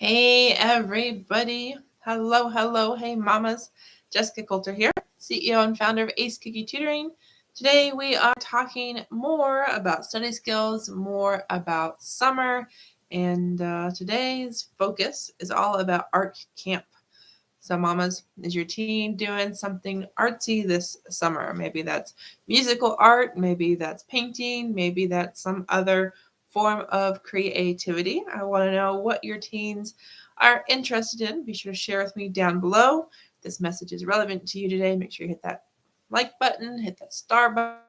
Hey everybody. Hello, hello. Hey mamas. Jessica Coulter here, CEO and founder of Ace Cookie Tutoring. Today we are talking more about study skills, more about summer, and today's focus is all about art camp. So mamas, is your teen doing something artsy this summer? Maybe that's musical art, maybe that's painting, maybe that's some other form of creativity. I want to know what your teens are interested in. Be sure to share with me down below. If this message is relevant to you today, make sure you hit that like button, hit that star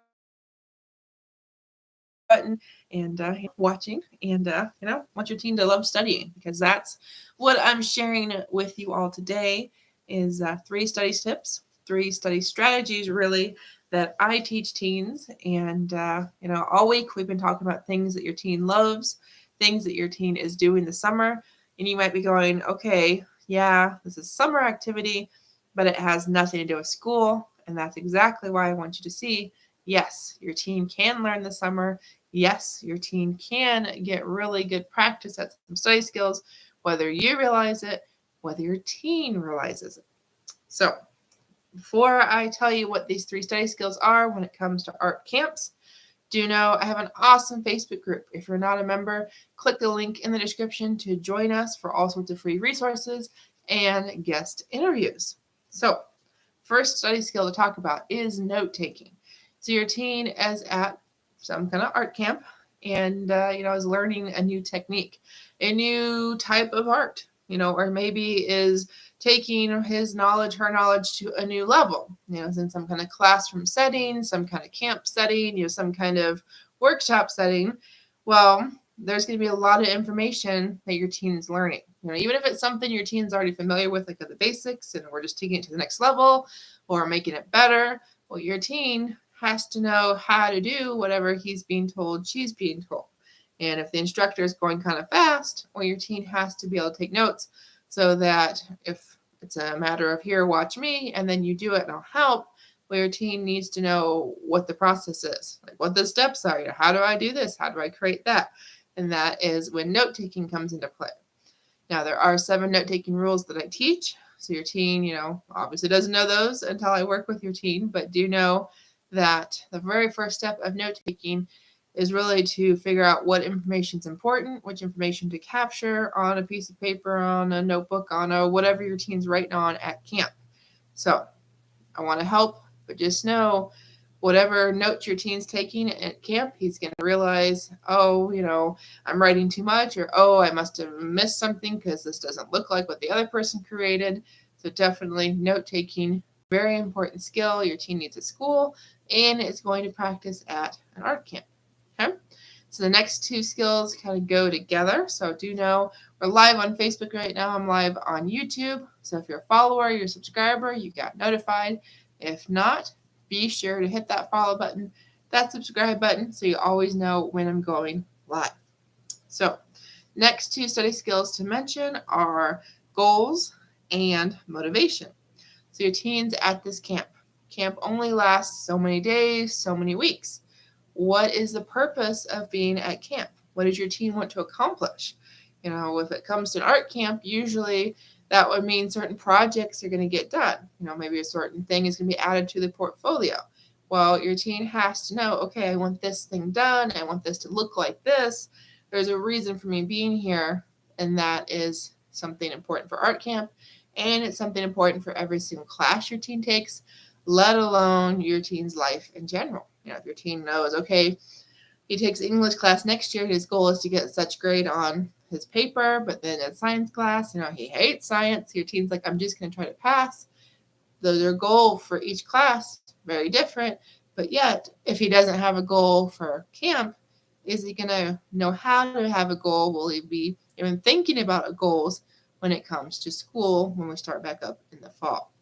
button, and watching. And want your teen to love studying, because that's what I'm sharing with you all today. Is 3 study tips, 3 study strategies, really, that I teach teens. And all week we've been talking about things that your teen loves, things that your teen is doing this summer. And you might be going, okay, yeah, this is summer activity, but it has nothing to do with school. And that's exactly why I want you to see, yes, your teen can learn this summer. Yes, your teen can get really good practice at some study skills, whether you realize it, whether your teen realizes it. So, before I tell you what these 3 study skills are when it comes to art camps, do know I have an awesome Facebook group. If you're not a member, click the link in the description to join us for all sorts of free resources and guest interviews. So, first study skill to talk about is note taking. So, your teen is at some kind of art camp and is learning a new technique, a new type of art, or maybe is taking his knowledge, her knowledge to a new level, is in some kind of classroom setting, some kind of camp setting, some kind of workshop setting. Well, there's going to be a lot of information that your teen is learning. Even if it's something your teen's already familiar with, like the basics, and we're just taking it to the next level or making it better, well, your teen has to know how to do whatever he's being told, she's being told. And if the instructor is going kind of fast, well, your teen has to be able to take notes so that if it's a matter of here, watch me, and then you do it and I'll help, well, your teen needs to know what the process is, like what the steps are. How do I do this? How do I create that? And that is when note-taking comes into play. Now, there are 7 note-taking rules that I teach. So your teen, obviously doesn't know those until I work with your teen, but do know that the very first step of note-taking is really to figure out what information is important, which information to capture on a piece of paper, on a notebook, on a whatever your teen's writing on at camp. So I want to help, but just know whatever notes your teen's taking at camp, he's going to realize, oh, I'm writing too much, or, oh, I must have missed something because this doesn't look like what the other person created. So definitely note-taking, very important skill your teen needs at school, and it's going to practice at an art camp. Okay? So the next 2 skills kind of go together. So do know we're live on Facebook right now. I'm live on YouTube. So if you're a follower, you're a subscriber, you got notified. If not, be sure to hit that follow button, that subscribe button, so you always know when I'm going live. So next 2 study skills to mention are goals and motivation. So your teen's at this camp. Camp only lasts so many days, so many weeks. What is the purpose of being at camp? What does your teen want to accomplish? If it comes to an art camp, usually that would mean certain projects are going to get done. Maybe a certain thing is going to be added to the portfolio. Well, your teen has to know, okay, I want this thing done. I want this to look like this. There's a reason for me being here, and that is something important for art camp, and it's something important for every single class your teen takes, let alone your teen's life in general. If your teen knows, okay, he takes English class next year, his goal is to get such grade on his paper, but then in science class, he hates science. Your teen's like, I'm just going to try to pass. Their goal for each class, very different. But yet, if he doesn't have a goal for camp, is he going to know how to have a goal? Will he be even thinking about goals when it comes to school when we start back up in the fall?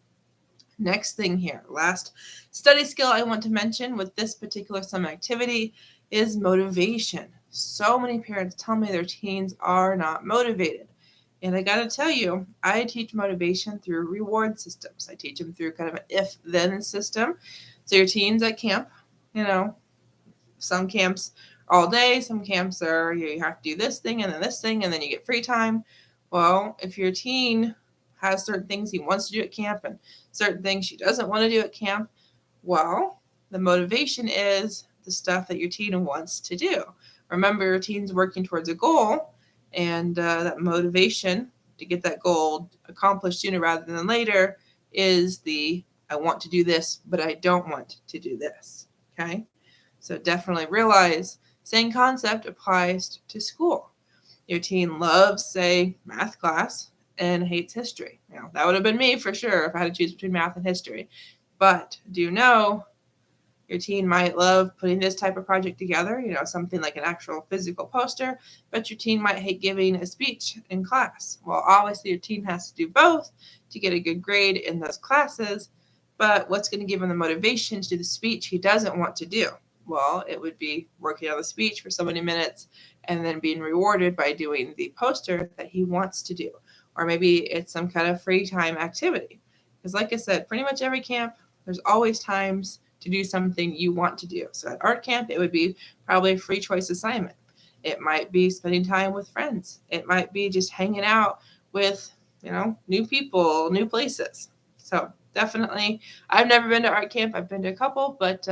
Next thing here, last study skill I want to mention with this particular summer activity is motivation. So many parents tell me their teens are not motivated. And I got to tell you, I teach motivation through reward systems. I teach them through kind of an if-then system. So your teens at camp, some camps all day, some camps are you have to do this thing and then you get free time. Well, if your teen has certain things he wants to do at camp and certain things she doesn't want to do at camp, well, the motivation is the stuff that your teen wants to do. Remember, your teen's working towards a goal, and that motivation to get that goal accomplished sooner rather than later is the I want to do this, but I don't want to do this. Okay? So definitely realize same concept applies to school. Your teen loves, say, math class and hates history. Now, that would have been me for sure if I had to choose between math and history. But do you know your teen might love putting this type of project together, something like an actual physical poster, but your teen might hate giving a speech in class. Well, obviously, your teen has to do both to get a good grade in those classes, but what's going to give him the motivation to do the speech he doesn't want to do? Well, it would be working on the speech for so many minutes and then being rewarded by doing the poster that he wants to do. Or maybe it's some kind of free time activity. Because like I said, pretty much every camp, there's always times to do something you want to do. So at art camp, it would be probably a free choice assignment. It might be spending time with friends. It might be just hanging out with, new people, new places. So definitely, I've never been to art camp. I've been to a couple, but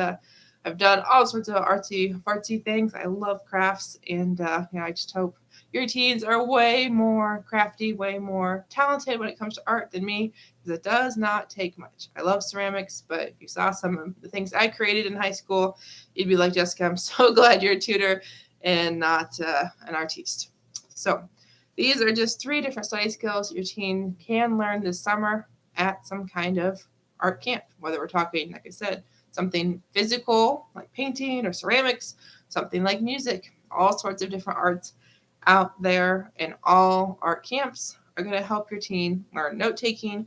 I've done all sorts of artsy things. I love crafts, and I just hope your teens are way more crafty, way more talented when it comes to art than me, because it does not take much. I love ceramics, but if you saw some of the things I created in high school, you'd be like, Jessica, I'm so glad you're a tutor and not an artiste. So these are just 3 different study skills your teen can learn this summer at some kind of art camp, whether we're talking, like I said, something physical like painting or ceramics, something like music, all sorts of different arts out there, and all art camps are going to help your teen learn note taking,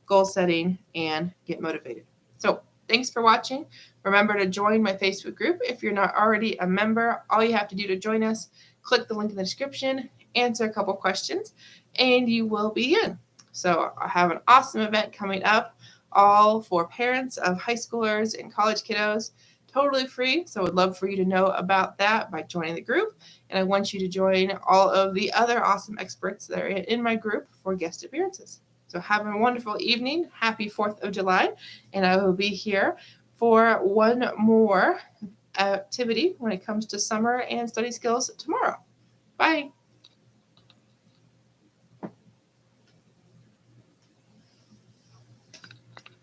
goal setting, and get motivated. So thanks for watching. Remember to join my Facebook group if you're not already a member. All you have to do to join us, click the link in the description, answer a couple questions, and you will be in. So I have an awesome event coming up, all for parents of high schoolers and college kiddos, totally free. So I would love for you to know about that by joining the group. And I want you to join all of the other awesome experts that are in my group for guest appearances. So have a wonderful evening. Happy 4th of July. And I will be here for one more activity when it comes to summer and study skills tomorrow. Bye.